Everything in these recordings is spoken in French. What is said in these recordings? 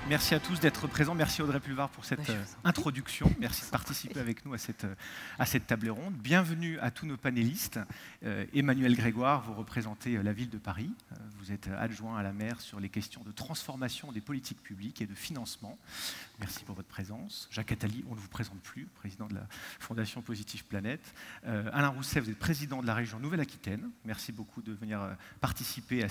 Merci à tous d'être présents. Merci Audrey Pulvar pour cette introduction. Merci de participer avec nous à cette table ronde. Bienvenue à tous nos panélistes. Emmanuel Grégoire, vous représentez la ville de Paris. Vous êtes adjoint à la maire sur les questions de transformation des politiques publiques et de financement. Merci pour votre présence. Jacques Attali, on ne vous présente plus, président de la Fondation Positive Planète. Alain Rousset, vous êtes président de la région Nouvelle-Aquitaine. Merci beaucoup de venir participer à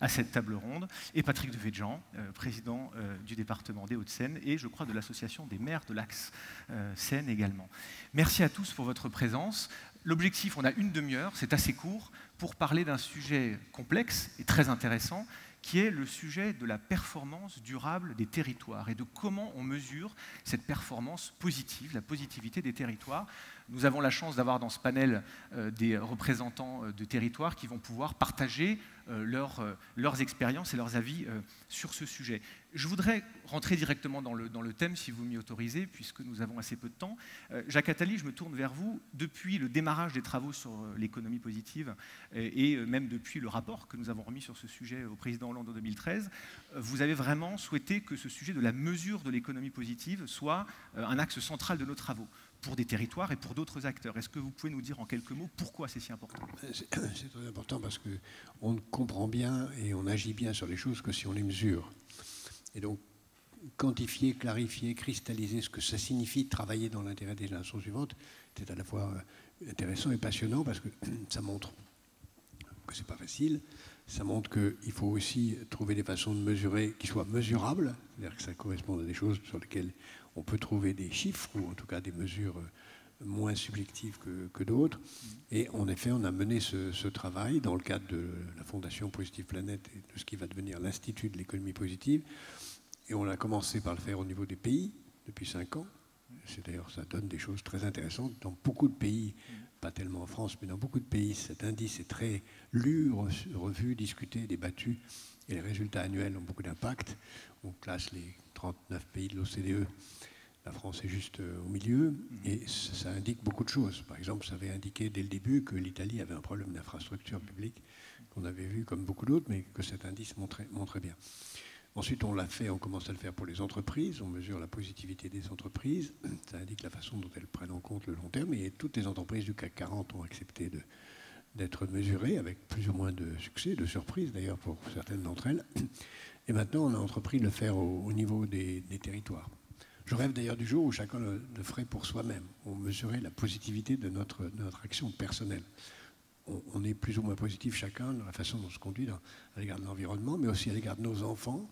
cette table ronde. Et Patrick Devedjian, président du département des Hauts-de-Seine et je crois de l'association des maires de l'Axe Seine également. Merci à tous pour votre présence. L'objectif, on a une demi-heure, c'est assez court, pour parler d'un sujet complexe et très intéressant, qui est le sujet de la performance durable des territoires et de comment on mesure cette performance positive, la positivité des territoires. Nous avons la chance d'avoir dans ce panel des représentants de territoires qui vont pouvoir partager leurs expériences et leurs avis sur ce sujet. Je voudrais rentrer directement dans le thème, si vous m'y autorisez, puisque nous avons assez peu de temps. Jacques Attali, je me tourne vers vous. Depuis le démarrage des travaux sur l'économie positive et même depuis le rapport que nous avons remis sur ce sujet au président Hollande en 2013, vous avez vraiment souhaité que ce sujet de la mesure de l'économie positive soit un axe central de nos travaux, pour des territoires et pour d'autres acteurs. Est-ce que vous pouvez nous dire en quelques mots pourquoi c'est si important ? C'est très important parce qu'on ne comprend bien et on agit bien sur les choses que si on les mesure. Et donc, quantifier, clarifier, cristalliser ce que ça signifie de travailler dans l'intérêt des générations suivantes, c'est à la fois intéressant et passionnant parce que ça montre que c'est pas facile. Ça montre qu'il faut aussi trouver des façons de mesurer qui soient mesurables, c'est-à-dire que ça correspond à des choses sur lesquelles on peut trouver des chiffres ou en tout cas des mesures moins subjectives que d'autres. Et en effet, on a mené ce travail dans le cadre de la Fondation Positive Planète et de ce qui va devenir l'Institut de l'économie positive. Et on a commencé par le faire au niveau des pays depuis 5 ans. C'est d'ailleurs, ça donne des choses très intéressantes. Dans beaucoup de pays, pas tellement en France, mais dans beaucoup de pays, cet indice est très lu, revu, discuté, débattu. Et les résultats annuels ont beaucoup d'impact. On classe les 39 pays de l'OCDE. La France est juste au milieu et ça indique beaucoup de choses. Par exemple, ça avait indiqué dès le début que l'Italie avait un problème d'infrastructure publique qu'on avait vu comme beaucoup d'autres, mais que cet indice montrait bien. Ensuite, on commence à le faire pour les entreprises. On mesure la positivité des entreprises. Ça indique la façon dont elles prennent en compte le long terme. Et toutes les entreprises du CAC 40 ont accepté d'être mesurées avec plus ou moins de succès, de surprise d'ailleurs pour certaines d'entre elles. Et maintenant, on a entrepris de le faire au niveau des territoires. Je rêve d'ailleurs du jour où chacun le ferait pour soi-même. On mesurait la positivité de notre action personnelle. On est plus ou moins positif chacun dans la façon dont on se conduit à l'égard de l'environnement, mais aussi à l'égard de nos enfants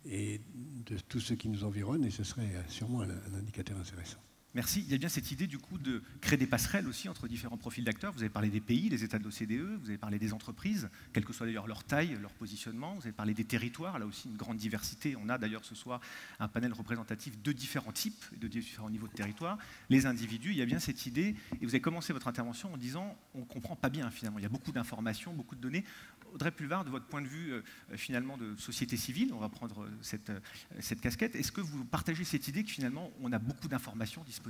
et de tous ceux qui nous environnent, et ce serait sûrement un indicateur intéressant. Merci. Il y a bien cette idée du coup de créer des passerelles aussi entre différents profils d'acteurs. Vous avez parlé des pays, des États de l'OCDE, vous avez parlé des entreprises, quelle que soit d'ailleurs leur taille, leur positionnement. Vous avez parlé des territoires, là aussi une grande diversité. On a d'ailleurs ce soir un panel représentatif de différents types, de différents niveaux de territoire. Les individus, il y a bien cette idée, et vous avez commencé votre intervention en disant on ne comprend pas bien finalement. Il y a beaucoup d'informations, beaucoup de données. Audrey Pulvar, de votre point de vue finalement de société civile, on va prendre cette casquette, est-ce que vous partagez cette idée que finalement on a beaucoup d'informations disponibles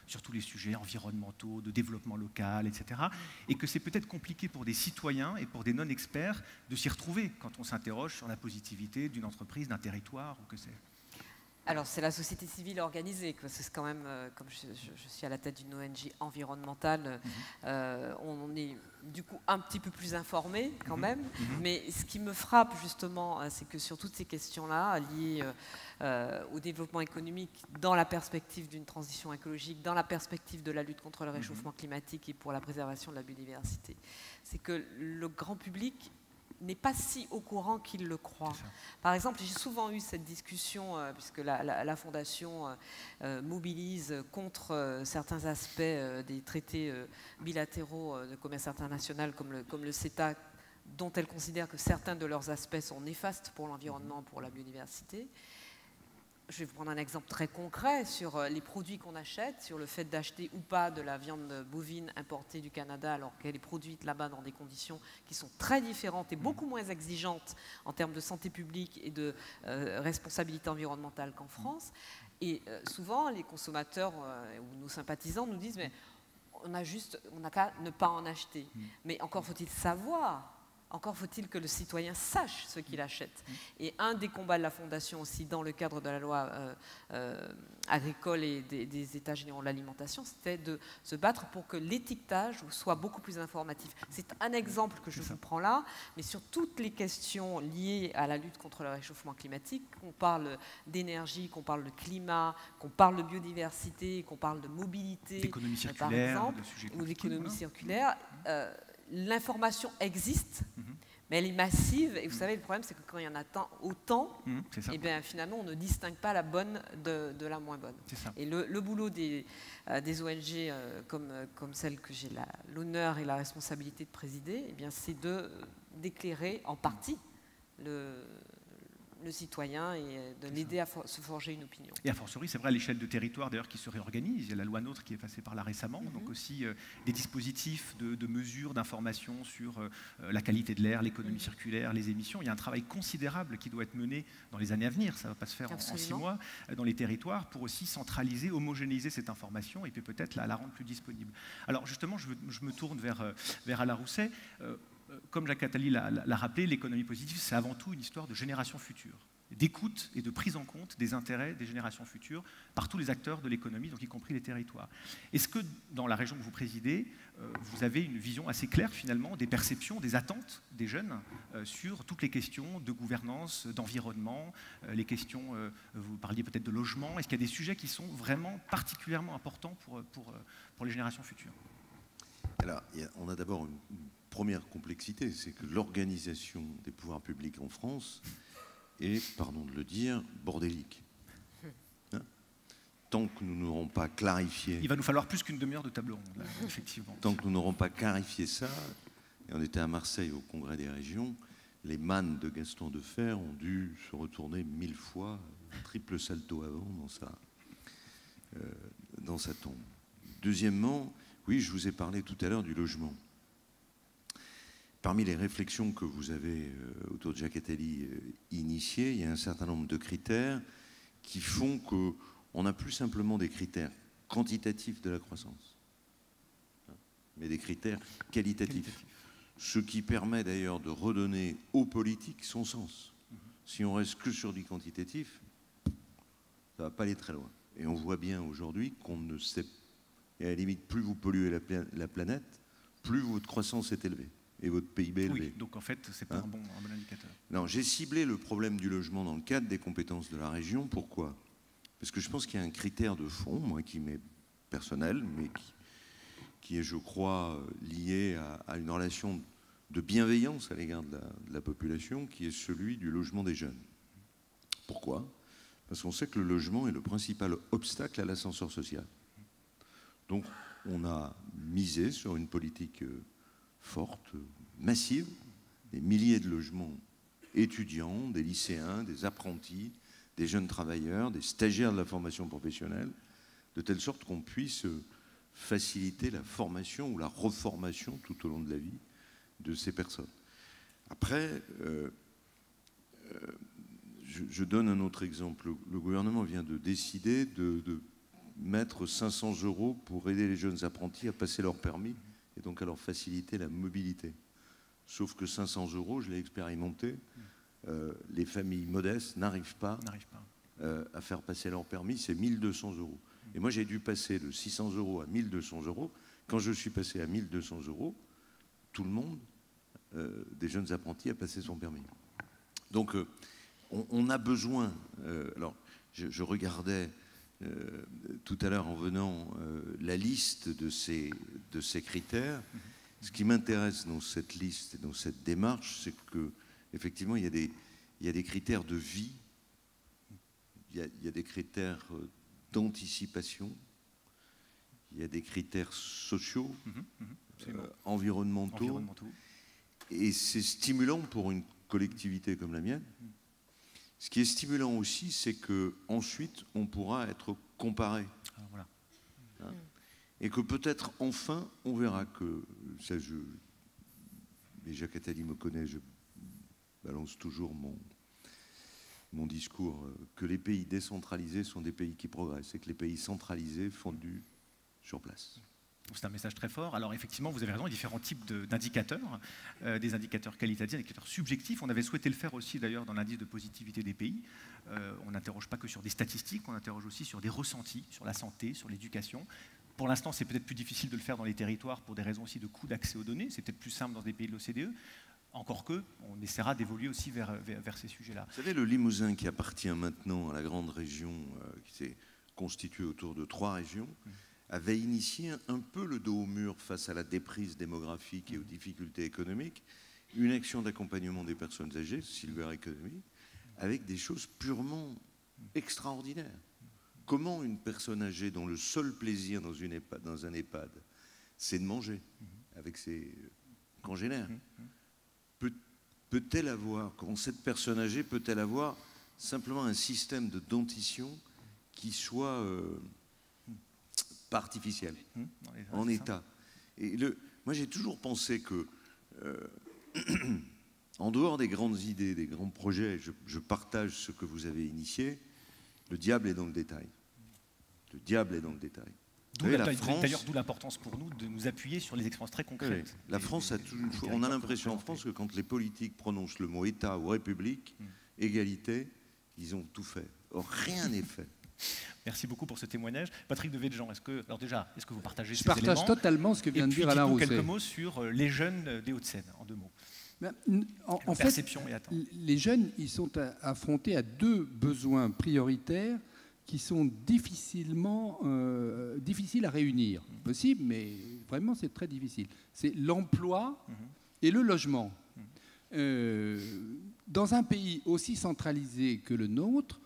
sur tous les sujets environnementaux, de développement local, etc. et que c'est peut-être compliqué pour des citoyens et pour des non-experts de s'y retrouver quand on s'interroge sur la positivité d'une entreprise, d'un territoire ou que c'est. Alors, c'est la société civile organisée. C'est quand même, comme je suis à la tête d'une ONG environnementale, on est du coup un petit peu plus informé quand même. Mais ce qui me frappe justement, c'est que sur toutes ces questions-là, liées au développement économique, dans la perspective d'une transition écologique, dans la perspective de la lutte contre le réchauffement climatique et pour la préservation de la biodiversité, c'est que le grand public n'est pas si au courant qu'il le croit. Par exemple, j'ai souvent eu cette discussion, puisque la Fondation mobilise contre certains aspects des traités bilatéraux de commerce international comme le CETA, dont elle considère que certains de leurs aspects sont néfastes pour l'environnement, pour la biodiversité. Je vais vous prendre un exemple très concret sur les produits qu'on achète, sur le fait d'acheter ou pas de la viande bovine importée du Canada alors qu'elle est produite là-bas dans des conditions qui sont très différentes et beaucoup moins exigeantes en termes de santé publique et de responsabilité environnementale qu'en France. Et souvent, les consommateurs ou nos sympathisants nous disent « mais on n'a qu'à ne pas en acheter ». Mais encore faut-il savoir encore faut-il que le citoyen sache ce qu'il achète. Et un des combats de la Fondation aussi, dans le cadre de la loi agricole et des États généraux de l'alimentation, c'était de se battre pour que l'étiquetage soit beaucoup plus informatif. C'est un exemple que je vous prends là, mais sur toutes les questions liées à la lutte contre le réchauffement climatique, qu'on parle d'énergie, qu'on parle de climat, qu'on parle de biodiversité, qu'on parle de mobilité, d'économie circulaire, par exemple, de ou d'économie circulaire, l'information existe, mais elle est massive. Et vous savez, le problème, c'est que quand il y en a autant, et bien, finalement, on ne distingue pas la bonne de la moins bonne. Et le boulot des ONG comme celle que j'ai l'honneur et la responsabilité de présider, c'est d'éclairer en partie le citoyen et de l'aider à se forger une opinion. Et a fortiori, c'est vrai, à l'échelle de territoire d'ailleurs qui se réorganise. Il y a la loi NOTRe qui est passée par là récemment, donc aussi des dispositifs de mesures, d'information sur la qualité de l'air, l'économie circulaire, les émissions. Il y a un travail considérable qui doit être mené dans les années à venir, ça ne va pas se faire en 6 mois, dans les territoires, pour aussi centraliser, homogénéiser cette information et puis peut-être la rendre plus disponible. Alors justement, je me tourne vers Alain Rousset. Comme Jacques Attali l'a rappelé, l'économie positive, c'est avant tout une histoire de génération future, d'écoute et de prise en compte des intérêts des générations futures par tous les acteurs de l'économie, donc y compris les territoires. Est-ce que dans la région que vous présidez, vous avez une vision assez claire finalement des perceptions, des attentes des jeunes sur toutes les questions de gouvernance, d'environnement, les questions, vous parliez peut-être de logement, est-ce qu'il y a des sujets qui sont vraiment particulièrement importants pour les générations futures? Alors, on a d'abord une première complexité, c'est que l'organisation des pouvoirs publics en France est, pardon de le dire, bordélique. Hein? Tant que nous n'aurons pas clarifié... Il va nous falloir plus qu'une demi-heure de table ronde, là, effectivement. Tant que nous n'aurons pas clarifié ça, et on était à Marseille au Congrès des régions, les mannes de Gaston Defferre ont dû se retourner 1000 fois, triple salto avant dans sa tombe. Deuxièmement, oui, je vous ai parlé tout à l'heure du logement. Parmi les réflexions que vous avez autour de Jacques Attali initiées, il y a un certain nombre de critères qui font qu'on n'a plus simplement des critères quantitatifs de la croissance, mais des critères qualitatifs. Ce qui permet d'ailleurs de redonner aux politiques son sens. Si on reste que sur du quantitatif, ça ne va pas aller très loin. Et on voit bien aujourd'hui qu'on ne sait, et à la limite, plus vous polluez la planète, plus votre croissance est élevée. Et votre PIB élevé. Oui, donc en fait, ce n'est pas un bon indicateur. Non, j'ai ciblé le problème du logement dans le cadre des compétences de la région. Pourquoi? Parce que je pense qu'il y a un critère de fond, moi, qui m'est personnel, mais qui est, je crois, lié à une relation de bienveillance à l'égard de la population, qui est celui du logement des jeunes. Pourquoi? Parce qu'on sait que le logement est le principal obstacle à l'ascenseur social. Donc, on a misé sur une politique forte, massive, des milliers de logements étudiants, des lycéens, des apprentis, des jeunes travailleurs, des stagiaires de la formation professionnelle, de telle sorte qu'on puisse faciliter la formation ou la reformation tout au long de la vie de ces personnes. Après, je donne un autre exemple. Le gouvernement vient de décider de mettre 500 € pour aider les jeunes apprentis à passer leur permis et donc à leur faciliter la mobilité. Sauf que 500 €, je l'ai expérimenté, les familles modestes n'arrivent pas à faire passer leur permis, c'est 1200 €. Et moi, j'ai dû passer de 600 € à 1200 €. Quand je suis passé à 1200 €, tout le monde, des jeunes apprentis, a passé son permis. Donc, on a besoin... alors, je regardais... tout à l'heure en venant la liste de ces critères. Ce qui m'intéresse dans cette liste et dans cette démarche, c'est qu'effectivement, il y a des critères de vie, il y a des critères d'anticipation, il y a des critères sociaux, environnementaux. Et c'est stimulant pour une collectivité comme la mienne. Ce qui est stimulant aussi, c'est qu'ensuite, on pourra être comparé. Alors, voilà. Hein, et que peut-être, enfin, on verra que... Ça, mais Jacques Attali me connaît, je balance toujours mon discours, que les pays décentralisés sont des pays qui progressent et que les pays centralisés fondus sur place. C'est un message très fort. Alors effectivement, vous avez raison, il y a différents types d'indicateurs, des indicateurs qualitatifs, des indicateurs subjectifs. On avait souhaité le faire aussi d'ailleurs dans l'indice de positivité des pays. On n'interroge pas que sur des statistiques, on interroge aussi sur des ressentis, sur la santé, sur l'éducation. Pour l'instant, c'est peut-être plus difficile de le faire dans les territoires pour des raisons aussi de coût d'accès aux données. C'est peut-être plus simple dans des pays de l'OCDE. Encore que, on essaiera d'évoluer aussi vers ces sujets-là. Vous savez, le Limousin qui appartient maintenant à la grande région, qui s'est constituée autour de 3 régions, avait initié un peu le dos au mur face à la déprise démographique et aux difficultés économiques, une action d'accompagnement des personnes âgées, Silver Economy, avec des choses purement extraordinaires. Comment une personne âgée dont le seul plaisir dans un EHPAD, c'est de manger avec ses congénères, peut-elle avoir, comment cette personne âgée peut-elle avoir simplement un système de dentition qui soit pas artificiel, en état. Et moi j'ai toujours pensé que, en dehors des grandes idées, des grands projets, je partage ce que vous avez initié, le diable est dans le détail. Le diable est dans le détail. D'ailleurs, d'où l'importance pour nous de nous appuyer sur les expériences très concrètes. Oui. La France a toujours, on a l'impression en France que quand les politiques prononcent le mot État ou République, égalité, ils ont tout fait. Or, rien n'est fait. Merci beaucoup pour ce témoignage. Patrick Devedjian, est-ce que vous partagez ces éléments ? Je partage totalement ce que vient de dire Alain Rousset. Quelques mots sur les jeunes des Hauts-de-Seine, en 2 mots. En fait, les jeunes, ils sont affrontés à 2 besoins prioritaires qui sont difficiles à réunir. Possible, mais vraiment c'est très difficile. C'est l'emploi et le logement. Dans un pays aussi centralisé que le nôtre,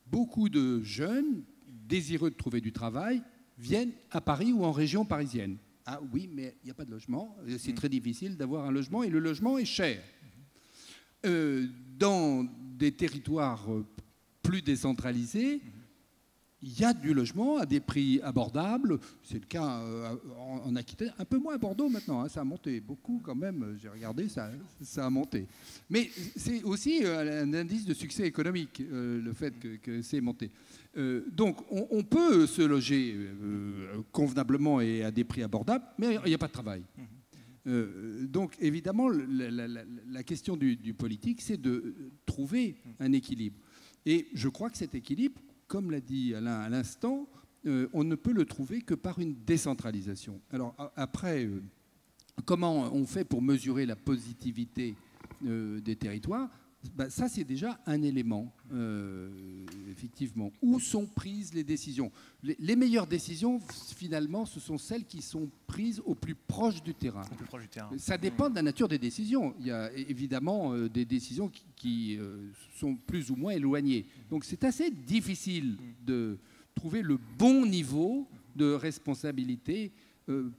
beaucoup de jeunes désireux de trouver du travail viennent à Paris ou en région parisienne. Ah oui, mais il n'y a pas de logement. C'est très difficile d'avoir un logement et le logement est cher. Dans des territoires plus décentralisés, il y a du logement à des prix abordables. C'est le cas en Aquitaine, un peu moins à Bordeaux maintenant. Hein, ça a monté beaucoup quand même. J'ai regardé, ça a monté. Mais c'est aussi un indice de succès économique, le fait que c'est monté. Donc on peut se loger convenablement et à des prix abordables, mais il n'y a pas de travail. Donc évidemment, la question du politique, c'est de trouver un équilibre. Et je crois que cet équilibre, comme l'a dit Alain à l'instant, on ne peut le trouver que par une décentralisation. Alors après, comment on fait pour mesurer la positivité des territoires ? Ça, c'est déjà un élément, effectivement. Où sont prises les décisions ? Les meilleures décisions, finalement, ce sont celles qui sont prises au plus proche du terrain. Au plus proche du terrain. Ça dépend de la nature des décisions. Il y a évidemment des décisions qui sont plus ou moins éloignées. Donc c'est assez difficile de trouver le bon niveau de responsabilité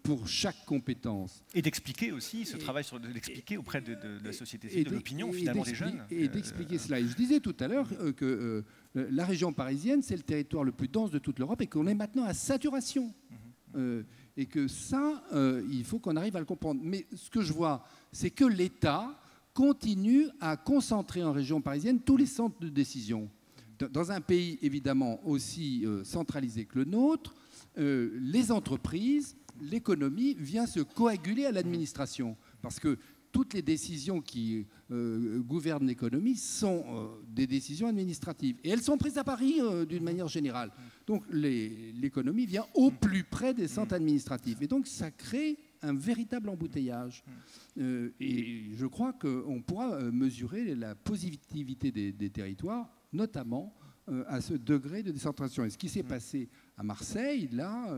pour chaque compétence. Et d'expliquer aussi ce travail, de l'expliquer auprès de la société civile, de l'opinion finalement des jeunes. Et d'expliquer cela. Et je disais tout à l'heure que la région parisienne, c'est le territoire le plus dense de toute l'Europe et qu'on est maintenant à saturation. Et que ça, il faut qu'on arrive à le comprendre. Mais ce que je vois, c'est que l'État continue à concentrer en région parisienne tous les centres de décision. Dans un pays évidemment aussi centralisé que le nôtre, les entreprises, l'économie vient se coaguler à l'administration. Parce que toutes les décisions qui gouvernent l'économie sont des décisions administratives. Et elles sont prises à Paris d'une manière générale. Donc l'économie vient au plus près des centres administratifs. Et donc ça crée un véritable embouteillage. Et je crois qu'on pourra mesurer la positivité des territoires, notamment à ce degré de décentration. Et ce qui s'est passé à Marseille, là,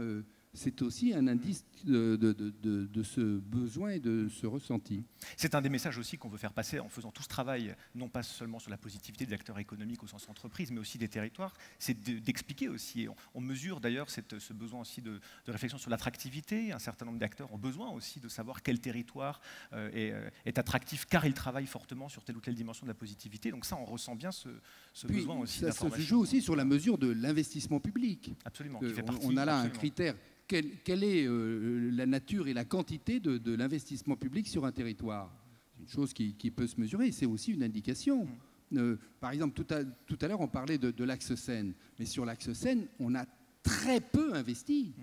c'est aussi un indice de ce besoin et de ce ressenti. C'est un des messages aussi qu'on veut faire passer en faisant tout ce travail, non pas seulement sur la positivité des acteurs économiques au sens entreprise, mais aussi des territoires, c'est d'expliquer aussi. On mesure d'ailleurs ce besoin aussi de réflexion sur l'attractivité. Un certain nombre d'acteurs ont besoin aussi de savoir quel territoire est attractif, car ils travaillent fortement sur telle ou telle dimension de la positivité. Donc ça, on ressent bien ce besoin aussi d'information. Ça se joue aussi sur la mesure de l'investissement public. Absolument. On a là un critère. Quelle est la nature et la quantité de l'investissement public sur un territoire ? C'est une chose qui peut se mesurer, c'est aussi une indication. Par exemple, tout à l'heure, on parlait de l'axe Seine, mais sur l'axe Seine, on a très peu investi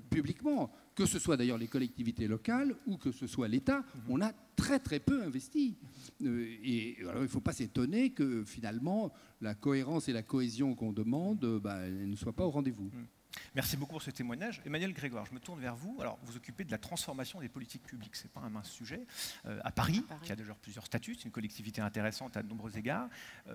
publiquement, que ce soit d'ailleurs les collectivités locales ou que ce soit l'État, on a très très peu investi. Et alors, il ne faut pas s'étonner que finalement la cohérence et la cohésion qu'on demande ne soient pas au rendez-vous. Merci beaucoup pour ce témoignage. Emmanuel Grégoire, je me tourne vers vous. Alors, vous occupez de la transformation des politiques publiques. Ce n'est pas un mince sujet. À Paris, qui a déjà plusieurs statuts, c'est une collectivité intéressante à de nombreux égards.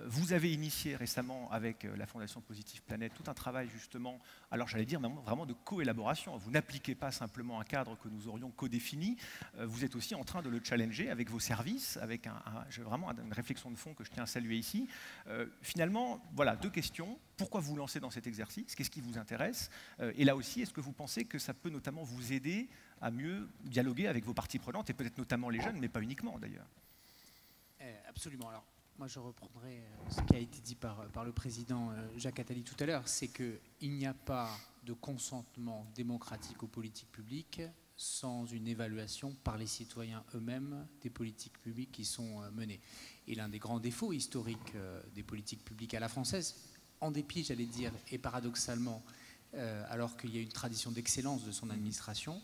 Vous avez initié récemment avec la Fondation Positive Planète tout un travail justement, alors j'allais dire vraiment de co-élaboration. Vous n'appliquez pas simplement un cadre que nous aurions codéfini. Vous êtes aussi en train de le challenger avec vos services, avec vraiment une réflexion de fond que je tiens à saluer ici. Finalement, voilà, 2 questions. Pourquoi vous lancez dans cet exercice? Qu'est-ce qui vous intéresse? Et là aussi, est-ce que vous pensez que ça peut notamment vous aider à mieux dialoguer avec vos parties prenantes, et peut-être notamment les jeunes, mais pas uniquement d'ailleurs? Absolument. Alors, moi, je reprendrai ce qui a été dit par le président Jacques Attali tout à l'heure, c'est qu'il n'y a pas de consentement démocratique aux politiques publiques sans une évaluation par les citoyens eux-mêmes des politiques publiques qui sont menées. Et l'un des grands défauts historiques des politiques publiques à la française, en dépit, j'allais dire, et paradoxalement, alors qu'il y a une tradition d'excellence de son administration,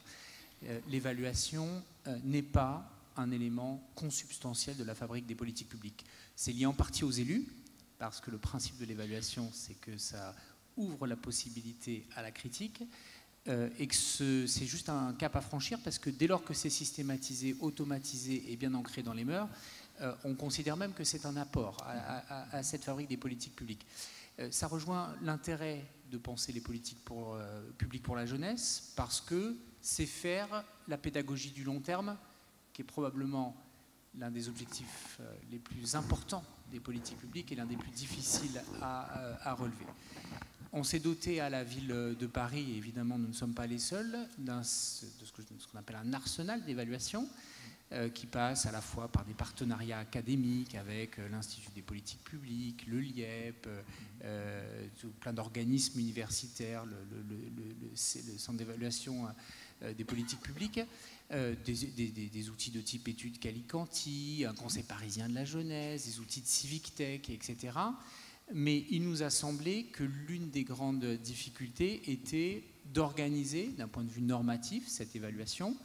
l'évaluation n'est pas un élément consubstantiel de la fabrique des politiques publiques. C'est lié en partie aux élus, parce que le principe de l'évaluation, c'est que ça ouvre la possibilité à la critique, et que c'est juste un cap à franchir, parce que dès lors que c'est systématisé, automatisé et bien ancré dans les mœurs, on considère même que c'est un apport à cette fabrique des politiques publiques. Ça rejoint l'intérêt de penser les politiques publiques pour la jeunesse, parce que c'est faire la pédagogie du long terme, qui est probablement l'un des objectifs les plus importants des politiques publiques et l'un des plus difficiles à relever. On s'est doté à la ville de Paris, et évidemment nous ne sommes pas les seuls, de ce qu'on appelle un arsenal d'évaluation, qui passe à la fois par des partenariats académiques avec l'Institut des politiques publiques, le LIEP, plein d'organismes universitaires, le centre d'évaluation des politiques publiques, des outils de type études Calicanti, un conseil parisien de la jeunesse, des outils de Civic Tech, etc. Mais il nous a semblé que l'une des grandes difficultés était d'organiser, d'un point de vue normatif, cette évaluation,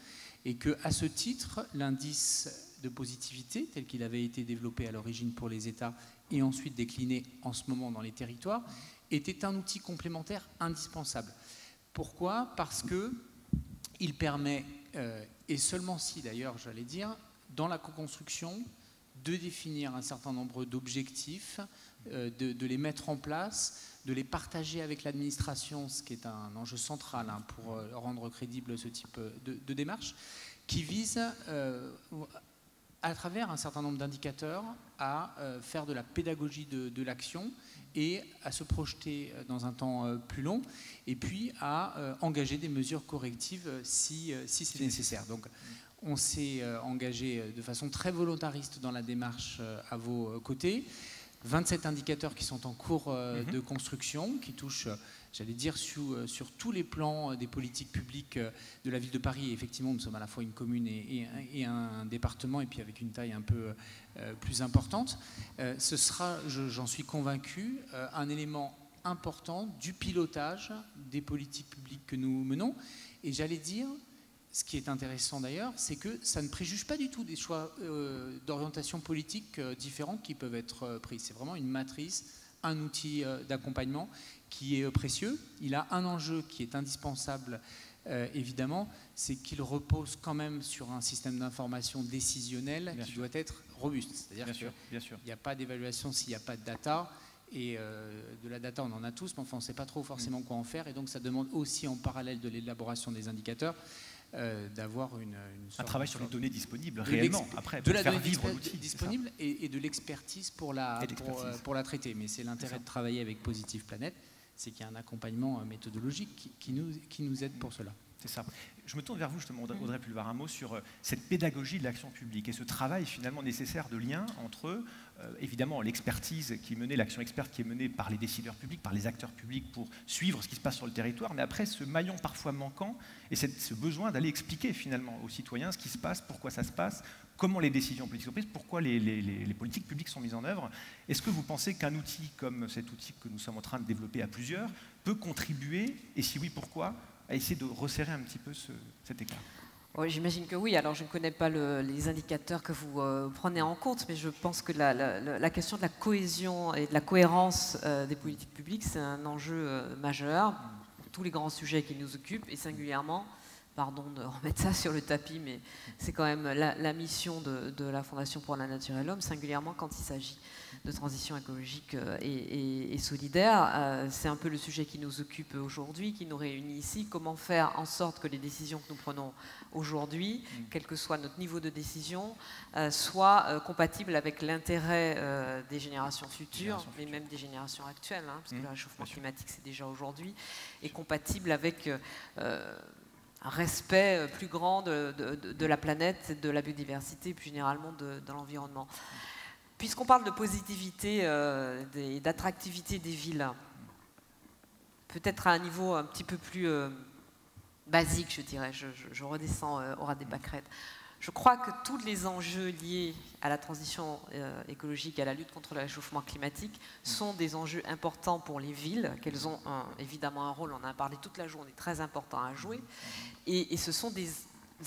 et qu'à ce titre, l'indice de positivité, tel qu'il avait été développé à l'origine pour les États et ensuite décliné en ce moment dans les territoires, était un outil complémentaire indispensable. Pourquoi? Parce qu'il permet, et seulement si d'ailleurs, j'allais dire, dans la co-construction, de définir un certain nombre d'objectifs, de les mettre en place, de les partager avec l'administration, ce qui est un enjeu central pour rendre crédible ce type de démarche, qui vise, à travers un certain nombre d'indicateurs, à faire de la pédagogie de l'action et à se projeter dans un temps plus long, et puis à engager des mesures correctives si c'est nécessaire. Donc, on s'est engagé de façon très volontariste dans la démarche à vos côtés. 27 indicateurs qui sont en cours de construction, qui touchent, j'allais dire, sur tous les plans des politiques publiques de la ville de Paris. Et effectivement, nous sommes à la fois une commune et un département, et puis avec une taille un peu plus importante. Ce sera, j'en suis convaincu, un élément important du pilotage des politiques publiques que nous menons. Et j'allais dire, ce qui est intéressant d'ailleurs, c'est que ça ne préjuge pas du tout des choix d'orientation politique différents qui peuvent être pris. C'est vraiment une matrice, un outil d'accompagnement qui est précieux. Il a un enjeu qui est indispensable, évidemment, c'est qu'il repose quand même sur un système d'information décisionnel qui doit être robuste. C'est-à-dire qu'il n'y a pas d'évaluation s'il n'y a pas de data. Et de la data, on en a tous, mais enfin, on ne sait pas trop forcément quoi en faire. Et donc, ça demande aussi, en parallèle de l'élaboration des indicateurs, d'avoir un travail sur les données disponibles réellement, après, pour faire vivre l'outil disponible et de l'expertise pour la traiter. Mais c'est l'intérêt de travailler avec Positive Planète, c'est qu'il y a un accompagnement méthodologique qui nous aide pour cela. C'est ça. Je me tourne vers vous justement, Audrey Pulvar, un mot sur cette pédagogie de l'action publique et ce travail finalement nécessaire de lien entre évidemment l'expertise qui est menée, l'action experte qui est menée par les décideurs publics, par les acteurs publics pour suivre ce qui se passe sur le territoire, mais après ce maillon parfois manquant et ce besoin d'aller expliquer finalement aux citoyens ce qui se passe, pourquoi ça se passe, comment les décisions politiques sont prises, pourquoi les politiques publiques sont mises en œuvre. Est-ce que vous pensez qu'un outil comme cet outil que nous sommes en train de développer à plusieurs peut contribuer, et si oui, pourquoi, à essayer de resserrer un petit peu cet écart? J'imagine que oui. Alors, je ne connais pas les indicateurs que vous prenez en compte, mais je pense que la question de la cohésion et de la cohérence des politiques publiques, c'est un enjeu majeur pour tous les grands sujets qui nous occupent, et singulièrement, pardon de remettre ça sur le tapis, mais c'est quand même la mission de la Fondation pour la Nature et l'Homme, singulièrement quand il s'agit de transition écologique et solidaire. C'est un peu le sujet qui nous occupe aujourd'hui, qui nous réunit ici. Comment faire en sorte que les décisions que nous prenons aujourd'hui, quel que soit notre niveau de décision, soient compatibles avec l'intérêt des générations futures, mais même des générations actuelles, hein, parce que le réchauffement climatique, c'est déjà aujourd'hui, et compatible avec un respect plus grand de la planète, de la biodiversité, et plus généralement de l'environnement. Puisqu'on parle de positivité et d'attractivité des villes, peut-être à un niveau un petit peu plus basique, je dirais, je redescends au ras des pâquerettes. Je crois que tous les enjeux liés à la transition écologique et à la lutte contre le réchauffement climatique sont des enjeux importants pour les villes, qu'elles ont évidemment un rôle, on en a parlé toute la journée, très important à jouer, et ce sont des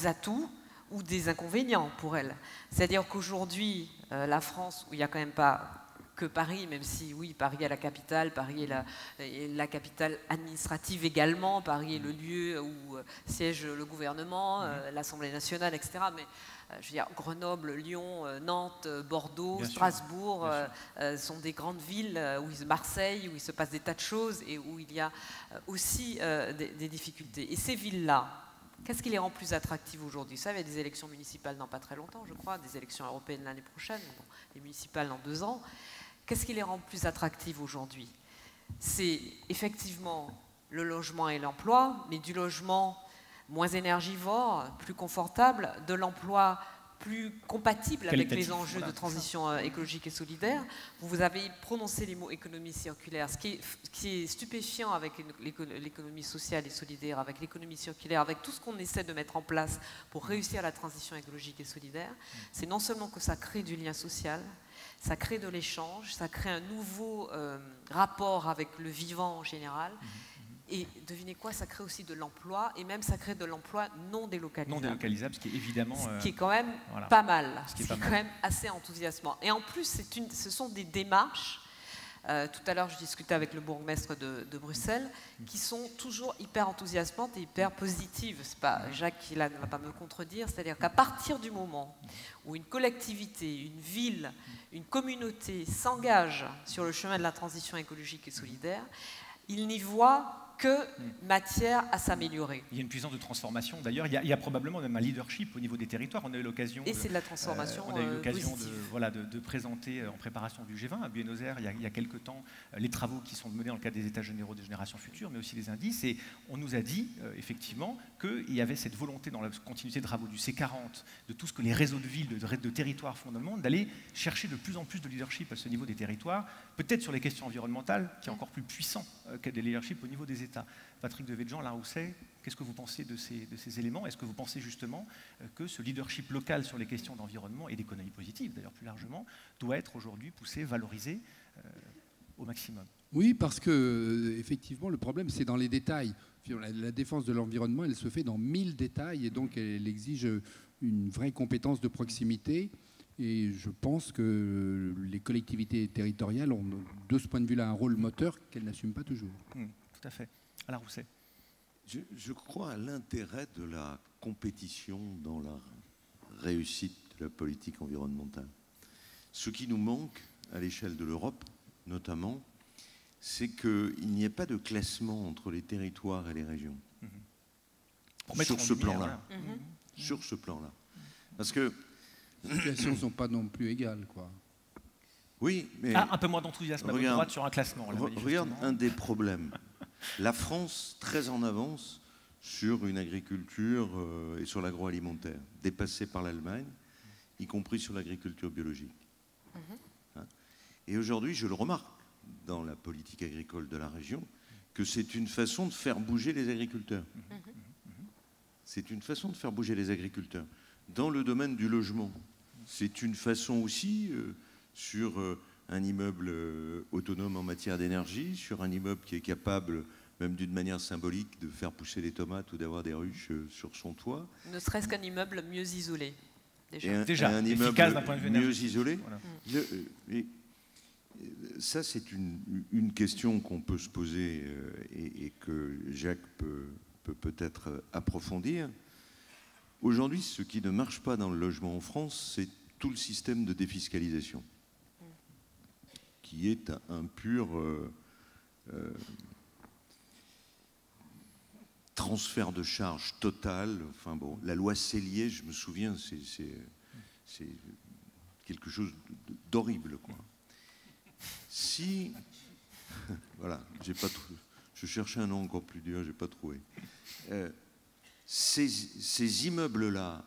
atouts ou des inconvénients pour elles. C'est-à-dire qu'aujourd'hui, la France, où il n'y a quand même pas que Paris, même si oui, Paris est la capitale, Paris est la capitale administrative également, Paris est le lieu où siège le gouvernement, l'Assemblée nationale, etc. Mais je veux dire, Grenoble, Lyon, Nantes, Bordeaux, bien Strasbourg sont des grandes villes, Marseille, où il se passe des tas de choses et où il y a aussi des difficultés. Et ces villes-là, qu'est-ce qui les rend plus attractives aujourd'hui? Ça, il y a des élections municipales dans pas très longtemps, je crois, des élections européennes l'année prochaine, bon, les municipales dans 2 ans. Qu'est-ce qui les rend plus attractives aujourd'hui? C'est effectivement le logement et l'emploi, mais du logement moins énergivore, plus confortable, de l'emploi plus compatible avec les enjeux de transition écologique et solidaire. Vous avez prononcé les mots économie circulaire. Ce qui est stupéfiant avec l'économie sociale et solidaire, avec l'économie circulaire, avec tout ce qu'on essaie de mettre en place pour réussir la transition écologique et solidaire, c'est non seulement que ça crée du lien social, ça crée de l'échange, ça crée un nouveau rapport avec le vivant en général. Et devinez quoi, ça crée aussi de l'emploi, et même ça crée de l'emploi non délocalisable. Non délocalisable, ce qui est évidemment... Ce qui est quand même pas mal, ce qui est quand même assez enthousiasmant. Et en plus, ce sont des démarches, tout à l'heure je discutais avec le bourgmestre de Bruxelles, qui sont toujours hyper enthousiasmantes et hyper positives. C'est pas, Jacques qui là ne va pas me contredire, c'est-à-dire qu'à partir du moment où une collectivité, une ville, une communauté s'engage sur le chemin de la transition écologique et solidaire, il n'y voit que matière à s'améliorer. Il y a une puissance de transformation. D'ailleurs, il y a probablement même un leadership au niveau des territoires. On a eu l'occasion. Et c'est de la transformation. On a eu l'occasion de présenter en préparation du G20 à Buenos Aires il y a quelques temps les travaux qui sont menés dans le cadre des États généraux des générations futures, mais aussi les indices. Et on nous a dit effectivement qu'il y avait cette volonté dans la continuité de travaux du C40, de tout ce que les réseaux de villes, de territoires font dans le monde, d'aller chercher de plus en plus de leadership à ce niveau des territoires, peut-être sur les questions environnementales, qui est encore plus puissant que des leaderships au niveau des États. Patrick Devedjian, Larousset, qu'est-ce que vous pensez de ces éléments? Est-ce que vous pensez justement que ce leadership local sur les questions d'environnement et d'économie positive, d'ailleurs plus largement, doit être aujourd'hui poussé, valorisé au maximum? Oui, parce que effectivement, le problème, c'est dans les détails. La défense de l'environnement, elle se fait dans 1000 détails, et donc elle exige une vraie compétence de proximité. Et je pense que les collectivités territoriales ont, de ce point de vue-là, un rôle moteur qu'elles n'assument pas toujours. Tout à fait. Alain Rousset. Je crois à l'intérêt de la compétition dans la réussite de la politique environnementale. Ce qui nous manque à l'échelle de l'Europe, notamment, c'est qu'il n'y ait pas de classement entre les territoires et les régions. Sur ce plan-là. Sur ce plan-là. Parce que les situations ne sont pas non plus égales, quoi. Oui, mais... un peu moins d'enthousiasme à votre droite sur un classement. Là, regarde un des problèmes. La France, très en avance sur une agriculture et sur l'agroalimentaire, dépassée par l'Allemagne, y compris sur l'agriculture biologique. Et aujourd'hui, je le remarque dans la politique agricole de la région, que c'est une façon de faire bouger les agriculteurs. C'est une façon de faire bouger les agriculteurs. Dans le domaine du logement, c'est une façon aussi sur un immeuble autonome en matière d'énergie, sur un immeuble qui est capable même d'une manière symbolique, de faire pousser les tomates ou d'avoir des ruches sur son toit. Ne serait-ce qu'un immeuble mieux isolé. Déjà, un immeuble efficace d'un point de vue mieux énergétique. isolé. Voilà. Ça, c'est une question qu'on peut se poser et que Jacques peut peut-être approfondir. Aujourd'hui, ce qui ne marche pas dans le logement en France, c'est tout le système de défiscalisation, qui est un pur transfert de charges total. Enfin bon, la loi Cellier, je me souviens, c'est quelque chose d'horrible, quoi. Si, voilà, je cherchais un nom encore plus dur, j'ai pas trouvé. Ces immeubles-là,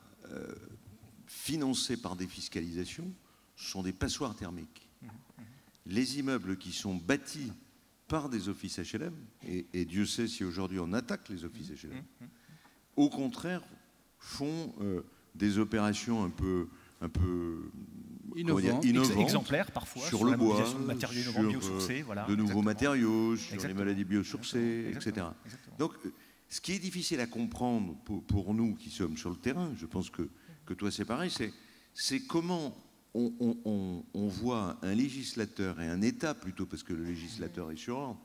financés par défiscalisation, sont des passoires thermiques. Les immeubles qui sont bâtis par des offices HLM, et Dieu sait si aujourd'hui on attaque les offices HLM, au contraire, font des opérations un peu innovantes, exemplaires parfois, sur le bois, de matériaux innovants biosourcés, voilà, de nouveaux matériaux, sur exactement. les maladies biosourcées, etc. Exactement. Donc, ce qui est difficile à comprendre pour nous qui sommes sur le terrain, je pense que toi c'est pareil, c'est comment on voit un législateur et un État plutôt, parce que le législateur est sur ordre,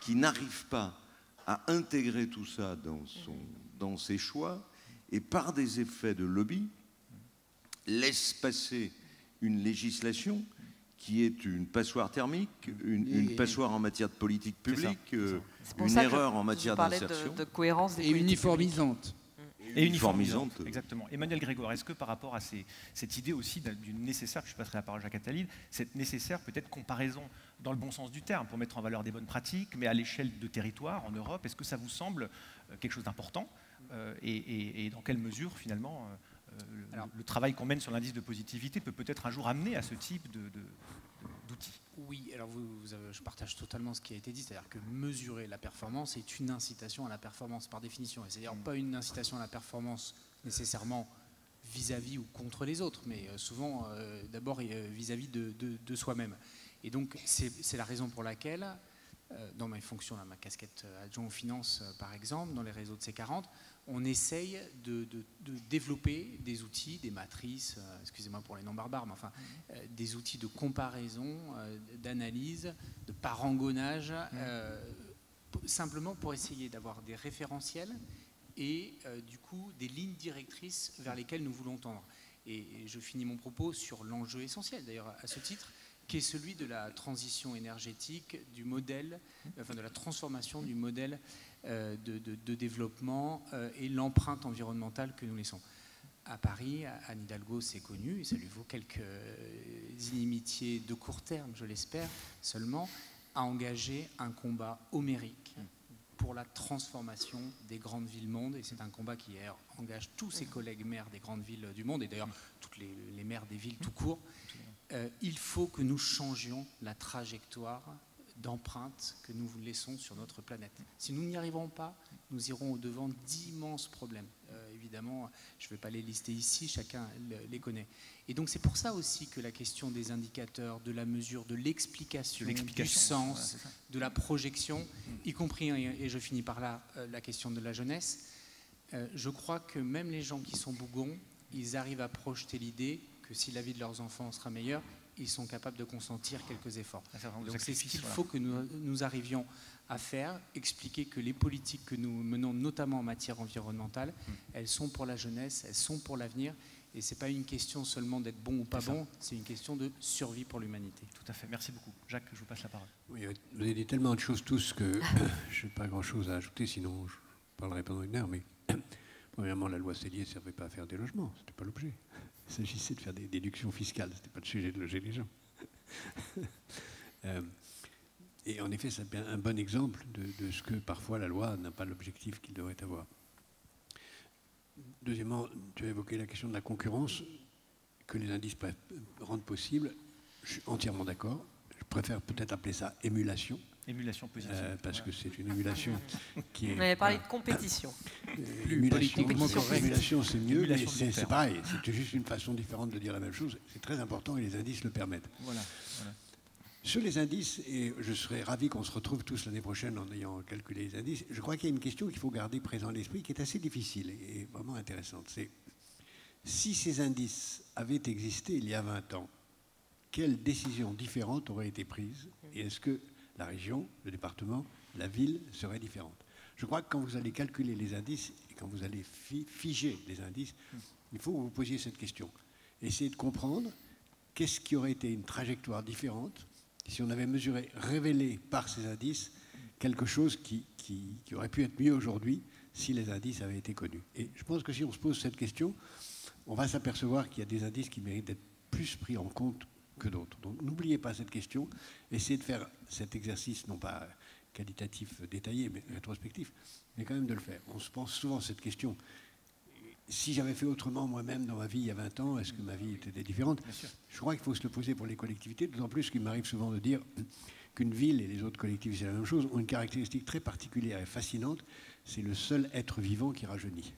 qui n'arrive pas à intégrer tout ça dans ses choix, et par des effets de lobby, laisse passer une législation qui est une passoire thermique, une passoire en matière de politique publique, une erreur en matière d'insertion. De cohérence des et uniformisante. Et uniformisante. Exactement. Emmanuel Grégoire, est-ce que par rapport à cette idée aussi d'une nécessaire, je passerai la parole à Jacques Attali, cette nécessaire peut-être comparaison dans le bon sens du terme pour mettre en valeur des bonnes pratiques, mais à l'échelle de territoire en Europe, est-ce que ça vous semble quelque chose d'important et dans quelle mesure finalement le travail qu'on mène sur l'indice de positivité peut peut-être un jour amener à ce type d'outils? Oui, alors je partage totalement ce qui a été dit, c'est-à-dire que mesurer la performance est une incitation à la performance par définition, et c'est-à-dire pas une incitation à la performance nécessairement vis-à-vis ou contre les autres, mais souvent d'abord vis-à-vis de soi-même. Et donc c'est la raison pour laquelle, dans mes fonctions, ma casquette adjoint aux finances par exemple, dans les réseaux de C40, on essaye de développer des outils, des matrices, excusez-moi pour les noms barbares, mais enfin, des outils de comparaison, d'analyse, de parangonnage, simplement pour essayer d'avoir des référentiels et du coup des lignes directrices vers lesquelles nous voulons tendre. Et je finis mon propos sur l'enjeu essentiel, d'ailleurs à ce titre, qui est celui de la transition énergétique, du modèle, enfin de la transformation du modèle de développement et l'empreinte environnementale que nous laissons. À Paris, Anne Hidalgo, c'est connu, et ça lui vaut quelques inimitiés de court terme, je l'espère, seulement, a engagé un combat homérique pour la transformation des grandes villes monde, et c'est un combat qui engage tous ses collègues maires des grandes villes du monde, et d'ailleurs toutes les maires des villes tout court. Il faut que nous changions la trajectoire d'empreinte que nous laissons sur notre planète. Si nous n'y arriverons pas, nous irons au-devant d'immenses problèmes. Évidemment, je ne vais pas les lister ici, chacun les connaît. Et donc c'est pour ça aussi que la question des indicateurs, de la mesure, de l'explication, du sens, voilà, de la projection, y compris, et je finis par là, la question de la jeunesse, je crois que même les gens qui sont bougons, ils arrivent à projeter l'idée que si la vie de leurs enfants sera meilleure, ils sont capables de consentir quelques efforts. Donc c'est ce qu'il faut que nous arrivions à faire, expliquer que les politiques que nous menons, notamment en matière environnementale, elles sont pour la jeunesse, elles sont pour l'avenir, et ce n'est pas une question seulement d'être bon ou pas bon, c'est une question de survie pour l'humanité. Tout à fait, merci beaucoup. Jacques, je vous passe la parole. Oui, vous avez dit tellement de choses tous que je n'ai pas grand-chose à ajouter, sinon je parlerai pendant une heure, mais premièrement, la loi Cellier ne servait pas à faire des logements, ce n'était pas l'objet. Il s'agissait de faire des déductions fiscales, ce n'était pas le sujet de loger les gens. Et en effet, c'est un bon exemple de ce que parfois la loi n'a pas l'objectif qu'il devrait avoir. Deuxièmement, tu as évoqué la question de la concurrence, que les indices rendent possible. Je suis entièrement d'accord. Je préfère peut-être appeler ça émulation. Émulation positive. Parce que c'est une émulation qui est... On avait parlé de compétition. Émulation, c'est mieux, mais c'est pareil. C'est juste une façon différente de dire la même chose. C'est très important et les indices le permettent. Voilà. Sur les indices, et je serais ravi qu'on se retrouve tous l'année prochaine en ayant calculé les indices, je crois qu'il y a une question qu'il faut garder présent à l'esprit qui est assez difficile et vraiment intéressante. C'est si ces indices avaient existé il y a 20 ans, quelles décisions différentes auraient été prises et est-ce que la région, le département, la ville seraient différentes? Je crois que quand vous allez calculer les indices et quand vous allez figer les indices, il faut que vous vous posiez cette question. Essayez de comprendre qu'est-ce qui aurait été une trajectoire différente si on avait mesuré, révélé par ces indices, quelque chose qui aurait pu être mieux aujourd'hui si les indices avaient été connus. Et je pense que si on se pose cette question, on va s'apercevoir qu'il y a des indices qui méritent d'être plus pris en compte que d'autres. Donc n'oubliez pas cette question, essayez de faire cet exercice, non pas qualitatif détaillé, mais rétrospectif, mais quand même de le faire. On se pose souvent cette question. Si j'avais fait autrement moi-même dans ma vie il y a 20 ans, est-ce que ma vie était différente? Je crois qu'il faut se le poser pour les collectivités, d'autant plus qu'il m'arrive souvent de dire qu'une ville, et les autres collectivités, c'est la même chose, ont une caractéristique très particulière et fascinante, c'est le seul être vivant qui rajeunit.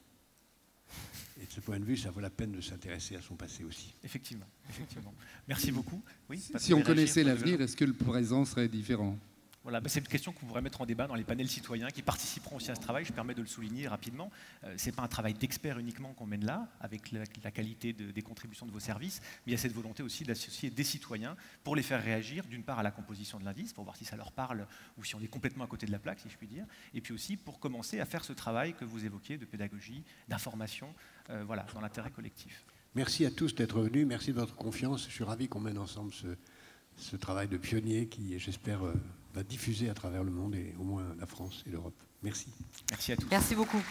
Et de ce point de vue, ça vaut la peine de s'intéresser à son passé aussi. Effectivement, effectivement. Merci beaucoup. Oui, si on connaissait l'avenir, est-ce que le présent serait différent? Voilà, c'est une question qu'on pourrait mettre en débat dans les panels citoyens qui participeront aussi à ce travail. Je permets de le souligner rapidement. Ce n'est pas un travail d'experts uniquement qu'on mène là, avec la qualité des contributions de vos services, mais il y a cette volonté aussi d'associer des citoyens pour les faire réagir, d'une part à la composition de l'indice, pour voir si ça leur parle ou si on est complètement à côté de la plaque, si je puis dire, et puis aussi pour commencer à faire ce travail que vous évoquiez de pédagogie, d'information, voilà, dans l'intérêt collectif. Merci à tous d'être venus, merci de votre confiance. Je suis ravi qu'on mène ensemble ce travail de pionnier qui, j'espère, va diffuser à travers le monde et au moins la France et l'Europe. Merci. Merci à tous. Merci beaucoup.